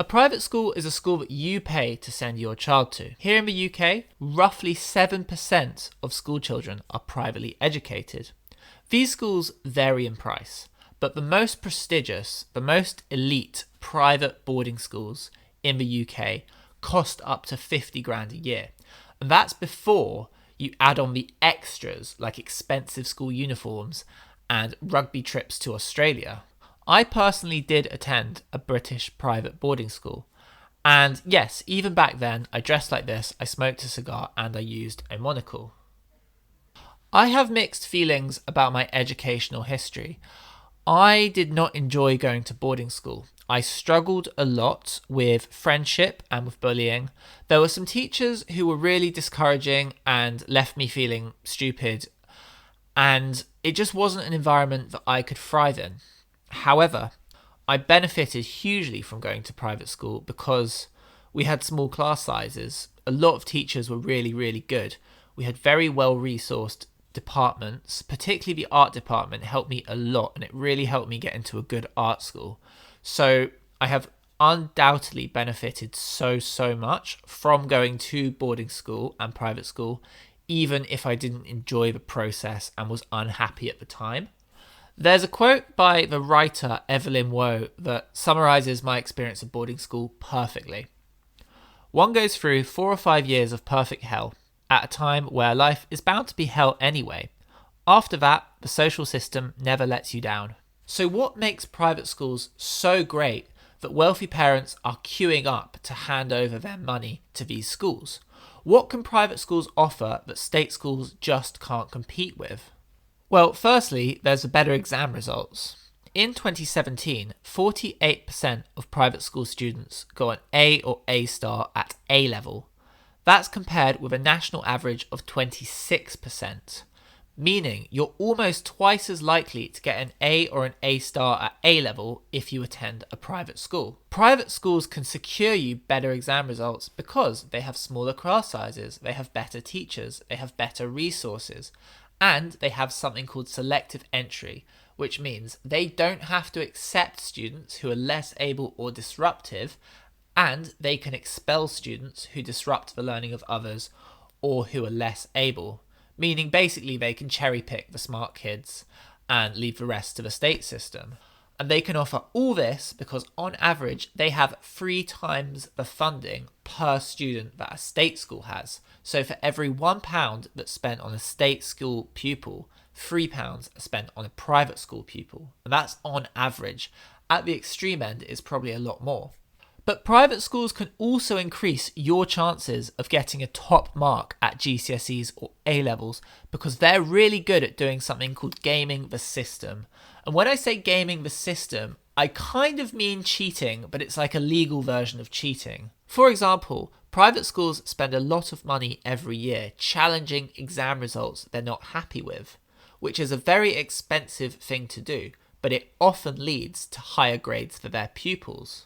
A private school is a school that you pay to send your child to. Here in the UK, roughly 7% of school children are privately educated. These schools vary in price, but the most prestigious, the most elite private boarding schools in the UK cost up to 50 grand a year. And that's before you add on the extras like expensive school uniforms and rugby trips to Australia. I personally did attend a British private boarding school. And yes, even back then, I dressed like this, I smoked a cigar, and I used a monocle. I have mixed feelings about my educational history. I did not enjoy going to boarding school. I struggled a lot with friendship and with bullying. There were some teachers who were really discouraging and left me feeling stupid, and it just wasn't an environment that I could thrive in. However, I benefited hugely from going to private school because we had small class sizes. A lot of teachers were really, really good. We had very well resourced departments, particularly the art department helped me a lot, and it really helped me get into a good art school. So I have undoubtedly benefited so much from going to boarding school and private school, even if I didn't enjoy the process and was unhappy at the time. There's a quote by the writer Evelyn Waugh that summarises my experience of boarding school perfectly. One goes through 4 or 5 years of perfect hell, at a time where life is bound to be hell anyway. After that, the social system never lets you down. So what makes private schools so great that wealthy parents are queuing up to hand over their money to these schools? What can private schools offer that state schools just can't compete with? Well, firstly, there's the better exam results. In 2017, 48% of private school students got an A or A star at A level. That's compared with a national average of 26%, meaning you're almost twice as likely to get an A or an A star at A level if you attend a private school. Private schools can secure you better exam results because they have smaller class sizes, they have better teachers, they have better resources, and they have something called selective entry, which means they don't have to accept students who are less able or disruptive, and they can expel students who disrupt the learning of others or who are less able, meaning basically they can cherry pick the smart kids and leave the rest to the state system. And they can offer all this because on average they have 3 times the funding per student that a state school has. So for every £1 that's spent on a state school pupil, £3 are spent on a private school pupil. And that's on average. At the extreme end, it's probably a lot more. But private schools can also increase your chances of getting a top mark at GCSEs or A-levels because they're really good at doing something called gaming the system. And when I say gaming the system, I kind of mean cheating, but it's like a legal version of cheating. For example, private schools spend a lot of money every year challenging exam results they're not happy with, which is a very expensive thing to do, but it often leads to higher grades for their pupils.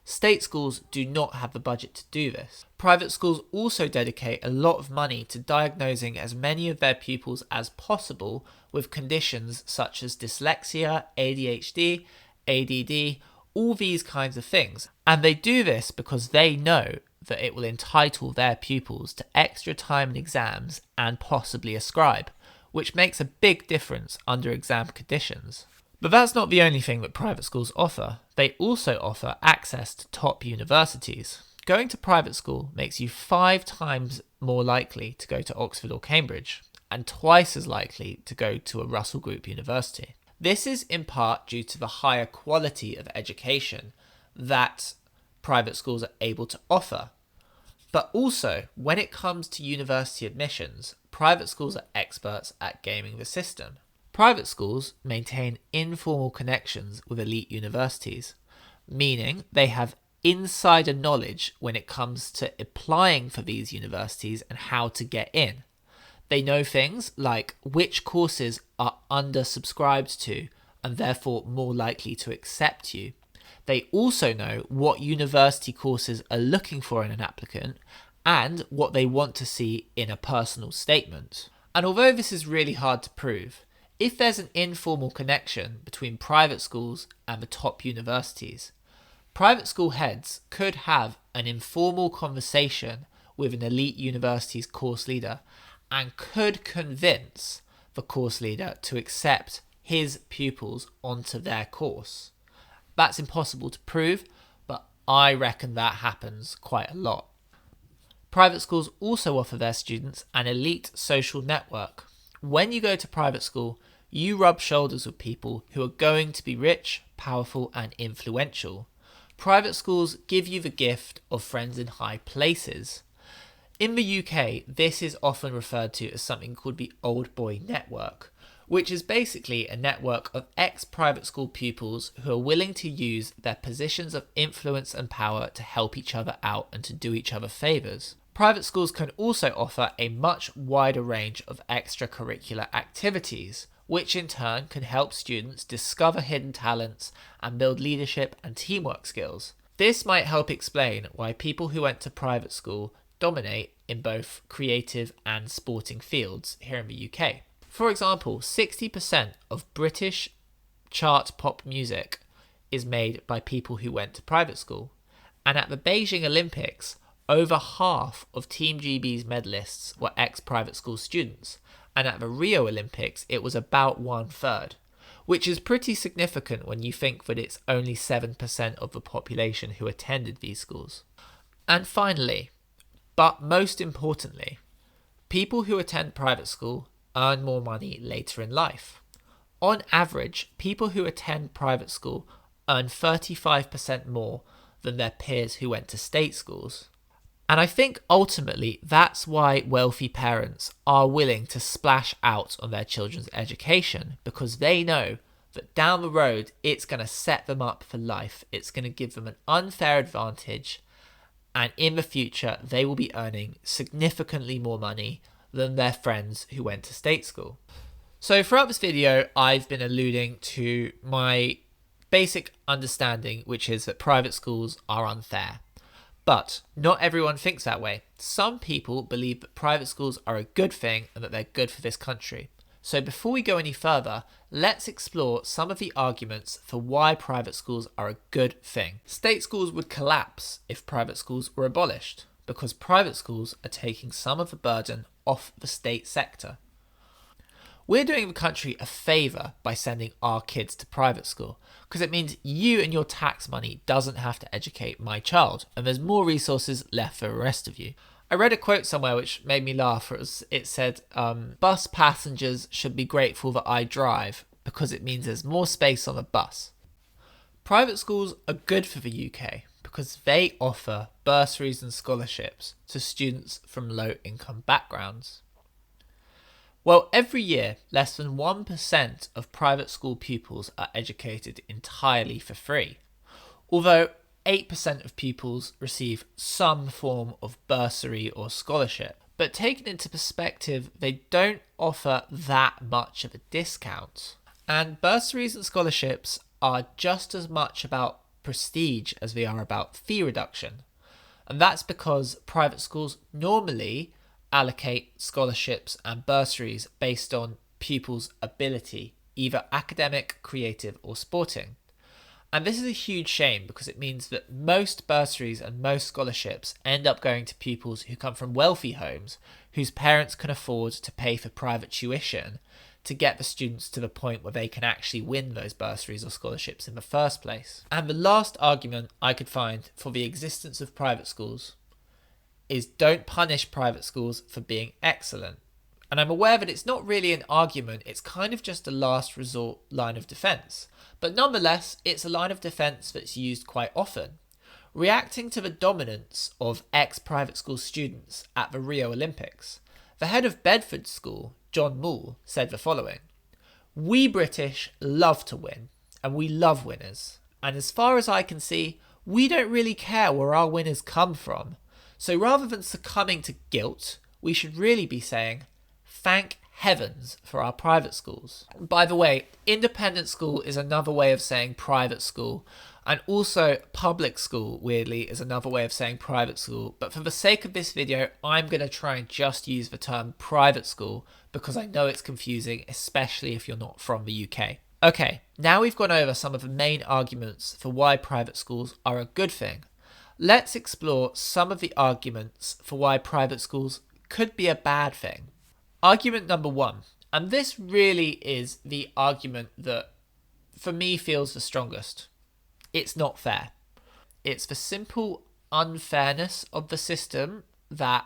State schools do not have the budget to do this. Private schools also dedicate a lot of money to diagnosing as many of their pupils as possible with conditions such as dyslexia, ADHD, ADD, all these kinds of things. And they do this because they know that it will entitle their pupils to extra time in exams and possibly a scribe, which makes a big difference under exam conditions. But that's not the only thing that private schools offer. They also offer access to top universities. Going to private school makes you 5 times more likely to go to Oxford or Cambridge, and twice as likely to go to a Russell Group university. This is in part due to the higher quality of education that private schools are able to offer. But also, when it comes to university admissions, private schools are experts at gaming the system. Private schools maintain informal connections with elite universities, meaning they have insider knowledge when it comes to applying for these universities and how to get in. They know things like which courses are undersubscribed to and therefore more likely to accept you. They also know what university courses are looking for in an applicant and what they want to see in a personal statement. And although this is really hard to prove, if there's an informal connection between private schools and the top universities, Private school heads could have an informal conversation with an elite university's course leader and could convince the course leader to accept his pupils onto their course. That's impossible to prove, but I reckon that happens quite a lot. Private schools also offer their students an elite social network. When you go to private school, you rub shoulders with people who are going to be rich, powerful, and influential. Private schools give you the gift of friends in high places. In the UK, this is often referred to as something called the Old Boy Network, which is basically a network of ex-private school pupils who are willing to use their positions of influence and power to help each other out and to do each other favours. Private schools can also offer a much wider range of extracurricular activities, which in turn can help students discover hidden talents and build leadership and teamwork skills. This might help explain why people who went to private school dominate in both creative and sporting fields here in the UK. For example, 60% of British chart pop music is made by people who went to private school. And at the Beijing Olympics, over half of Team GB's medalists were ex-private school students. And at the Rio Olympics, it was about 1/3, which is pretty significant when you think that it's only 7% of the population who attended these schools. And finally, but most importantly, people who attend private school earn more money later in life. On average, people who attend private school earn 35% more than their peers who went to state schools. And I think ultimately that's why wealthy parents are willing to splash out on their children's education, because they know that down the road it's going to set them up for life. It's going to give them an unfair advantage, and in the future they will be earning significantly more money than their friends who went to state school. So throughout this video, I've been alluding to my basic understanding, which is that private schools are unfair. But not everyone thinks that way. Some people believe that private schools are a good thing and that they're good for this country. So before we go any further, let's explore some of the arguments for why private schools are a good thing. State schools would collapse if private schools were abolished, because private schools are taking some of the burden off the state sector. We're doing the country a favour by sending our kids to private school, because it means you and your tax money doesn't have to educate my child, and there's more resources left for the rest of you. I read a quote somewhere which made me laugh. It said, bus passengers should be grateful that I drive, because it means there's more space on the bus. Private schools are good for the UK because they offer bursaries and scholarships to students from low-income backgrounds. Well, every year, less than 1% of private school pupils are educated entirely for free, although 8% of pupils receive some form of bursary or scholarship. But taken into perspective, they don't offer that much of a discount. And bursaries and scholarships are just as much about prestige as they are about fee reduction. And that's because private schools normally allocate scholarships and bursaries based on pupils' ability, either academic, creative, or sporting. And this is a huge shame because it means that most bursaries and most scholarships end up going to pupils who come from wealthy homes whose parents can afford to pay for private tuition to get the students to the point where they can actually win those bursaries or scholarships in the first place. And the last argument I could find for the existence of private schools is don't punish private schools for being excellent. And I'm aware that it's not really an argument, it's kind of just a last resort line of defence. But nonetheless, it's a line of defence that's used quite often. Reacting to the dominance of ex-private school students at the Rio Olympics, the head of Bedford School, John Moule, said the following: "We British love to win, and we love winners. And as far as I can see, we don't really care where our winners come from. So rather than succumbing to guilt, we should really be saying, thank heavens for our private schools." By the way, independent school is another way of saying private school, and also public school, weirdly, is another way of saying private school. But for the sake of this video, I'm going to try and just use the term private school because I know it's confusing, especially if you're not from the UK. Okay, now we've gone over some of the main arguments for why private schools are a good thing. Let's explore some of the arguments for why private schools could be a bad thing. Argument number one, and this really is the argument that for me feels the strongest. It's not fair. It's the simple unfairness of the system that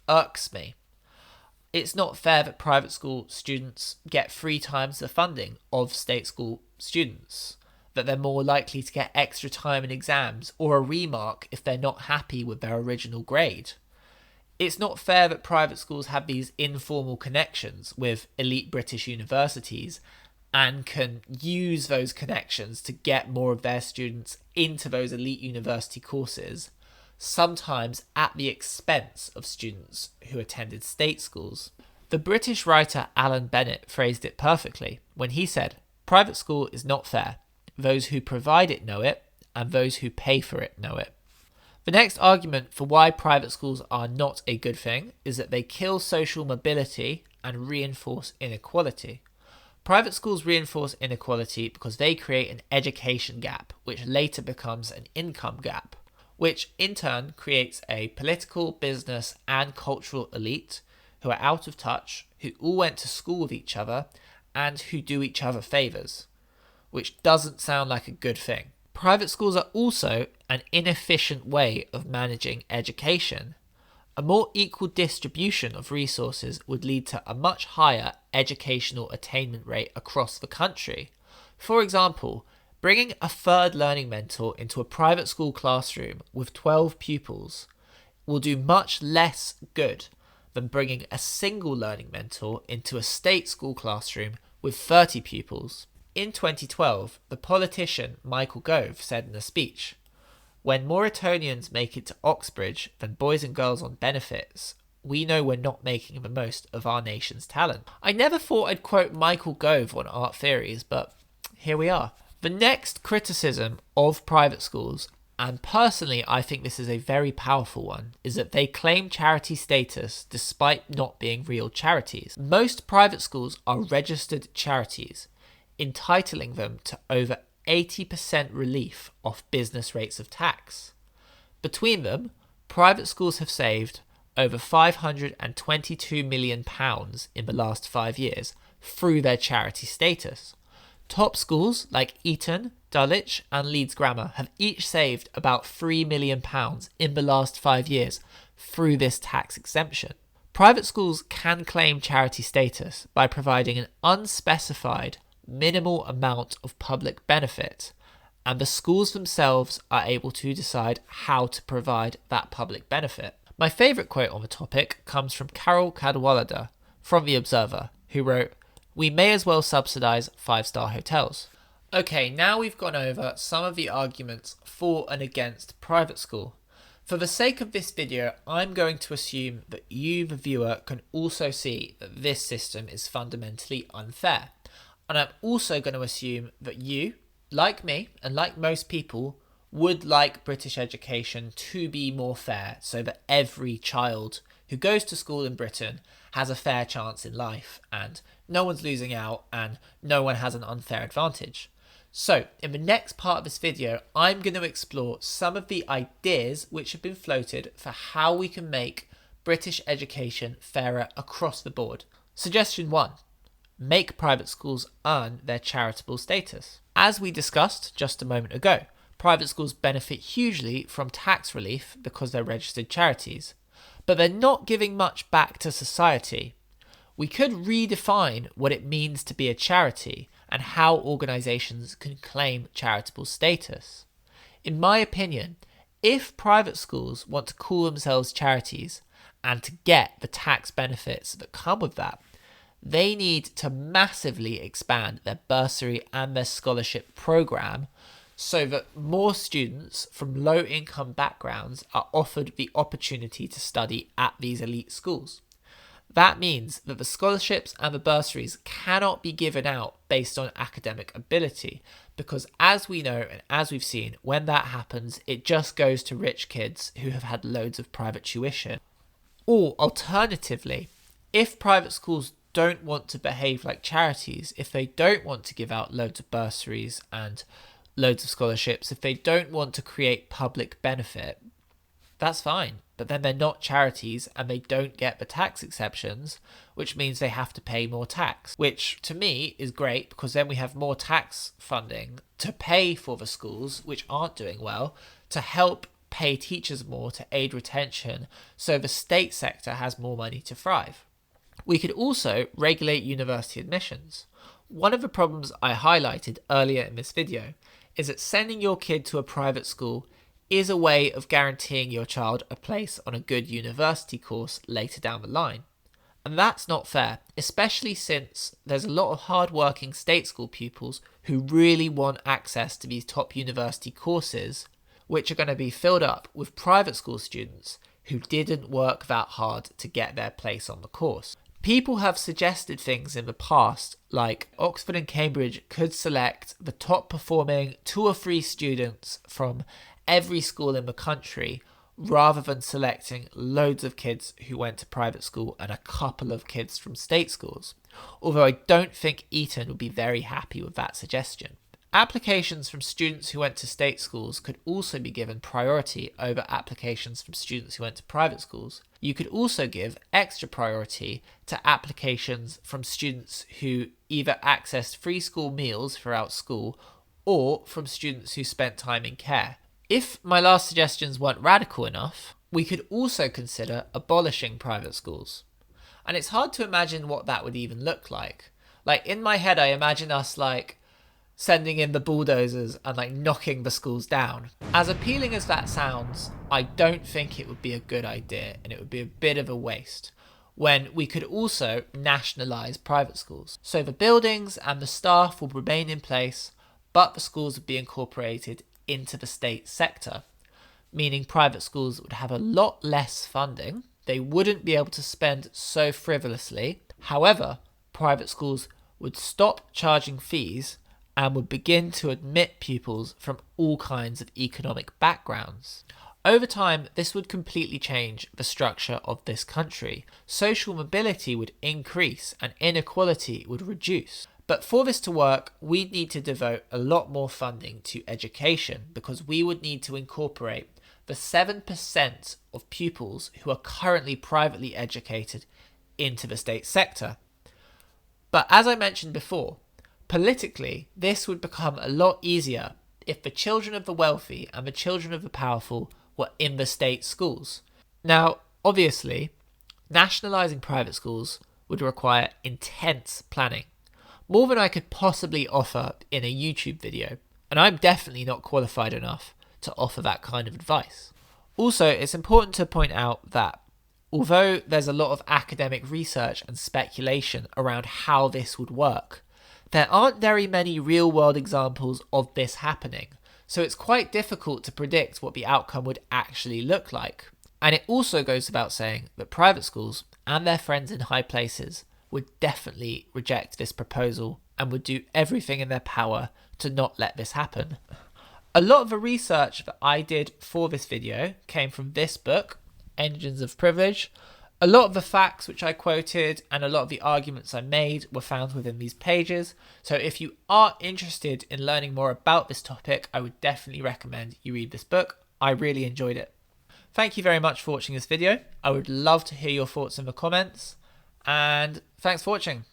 irks me. It's not fair that private school students get 3 times the funding of state school students, that they're more likely to get extra time in exams or a remark if they're not happy with their original grade. It's not fair that private schools have these informal connections with elite British universities and can use those connections to get more of their students into those elite university courses, sometimes at the expense of students who attended state schools. The British writer Alan Bennett phrased it perfectly when he said, "Private school is not fair. Those who provide it know it, and those who pay for it know it." The next argument for why private schools are not a good thing is that they kill social mobility and reinforce inequality. Private schools reinforce inequality because they create an education gap, which later becomes an income gap, which in turn creates a political, business, and cultural elite who are out of touch, who all went to school with each other, and who do each other favours, which doesn't sound like a good thing. Private schools are also an inefficient way of managing education. A more equal distribution of resources would lead to a much higher educational attainment rate across the country. For example, bringing a third learning mentor into a private school classroom with 12 pupils will do much less good than bringing a single learning mentor into a state school classroom with 30 pupils. In 2012, the politician Michael Gove said in a speech, "When Mauritanians make it to Oxbridge, then boys and girls on benefits, we know we're not making the most of our nation's talent." I never thought I'd quote Michael Gove on Art Theories, but here we are. The next criticism of private schools, and personally I think this is a very powerful one, is that they claim charity status despite not being real charities. Most private schools are registered charities, entitling them to over 80% relief off business rates of tax. Between them, private schools have saved over £522 million in the last 5 years through their charity status. Top schools like Eton, Dulwich and Leeds Grammar have each saved about £3 million in the last 5 years through this tax exemption. Private schools can claim charity status by providing an unspecified minimal amount of public benefit, and the schools themselves are able to decide how to provide that public benefit. My favourite quote on the topic comes from Carol Cadwallader from The Observer, who wrote, "We may as well subsidise 5-star hotels." Okay, now we've gone over some of the arguments for and against private school. For the sake of this video, I'm going to assume that you, the viewer, can also see that this system is fundamentally unfair. And I'm also going to assume that you, like me, and like most people, would like British education to be more fair so that every child who goes to school in Britain has a fair chance in life and no one's losing out and no one has an unfair advantage. So, in the next part of this video, I'm going to explore some of the ideas which have been floated for how we can make British education fairer across the board. Suggestion 1. Make private schools earn their charitable status. As we discussed just a moment ago, private schools benefit hugely from tax relief because they're registered charities, but they're not giving much back to society. We could redefine what it means to be a charity and how organisations can claim charitable status. In my opinion, if private schools want to call themselves charities and to get the tax benefits that come with that, they need to massively expand their bursary and their scholarship programme so that more students from low-income backgrounds are offered the opportunity to study at these elite schools. That means that the scholarships and the bursaries cannot be given out based on academic ability, because as we know and as we've seen, when that happens, it just goes to rich kids who have had loads of private tuition. Or alternatively, if private schools don't want to behave like charities, if they don't want to give out loads of bursaries and loads of scholarships, if they don't want to create public benefit, that's fine. But then they're not charities and they don't get the tax exceptions, which means they have to pay more tax, which to me is great because then we have more tax funding to pay for the schools which aren't doing well, to help pay teachers more to aid retention, so the state sector has more money to thrive. We could also regulate university admissions. One of the problems I highlighted earlier in this video is that sending your kid to a private school is a way of guaranteeing your child a place on a good university course later down the line. And that's not fair, especially since there's a lot of hard-working state school pupils who really want access to these top university courses, which are going to be filled up with private school students who didn't work that hard to get their place on the course. People have suggested things in the past, like Oxford and Cambridge could select the top performing 2 or 3 students from every school in the country, rather than selecting loads of kids who went to private school and a couple of kids from state schools. Although I don't think Eton would be very happy with that suggestion. Applications from students who went to state schools could also be given priority over applications from students who went to private schools. You could also give extra priority to applications from students who either accessed free school meals throughout school or from students who spent time in care. If my last suggestions weren't radical enough, we could also consider abolishing private schools. And it's hard to imagine what that would even look like. Like, in my head, I imagine us sending in the bulldozers and knocking the schools down. As appealing as that sounds, I don't think it would be a good idea, and it would be a bit of a waste, when we could also nationalise private schools. So the buildings and the staff will remain in place, but the schools would be incorporated into the state sector, meaning private schools would have a lot less funding. They wouldn't be able to spend so frivolously. However, private schools would stop charging fees and would begin to admit pupils from all kinds of economic backgrounds. Over time, this would completely change the structure of this country. Social mobility would increase and inequality would reduce. But for this to work, we'd need to devote a lot more funding to education, because we would need to incorporate the 7% of pupils who are currently privately educated into the state sector. But as I mentioned before, politically, this would become a lot easier if the children of the wealthy and the children of the powerful were in the state schools. Now, obviously, nationalising private schools would require intense planning, more than I could possibly offer in a YouTube video, and I'm definitely not qualified enough to offer that kind of advice. Also, it's important to point out that although there's a lot of academic research and speculation around how this would work, there aren't very many real-world examples of this happening, so it's quite difficult to predict what the outcome would actually look like. And it also goes without saying that private schools and their friends in high places would definitely reject this proposal and would do everything in their power to not let this happen. A lot of the research that I did for this video came from this book, Engines of Privilege. A lot of the facts which I quoted and a lot of the arguments I made were found within these pages. So if you are interested in learning more about this topic, I would definitely recommend you read this book. I really enjoyed it. Thank you very much for watching this video. I would love to hear your thoughts in the comments, and thanks for watching.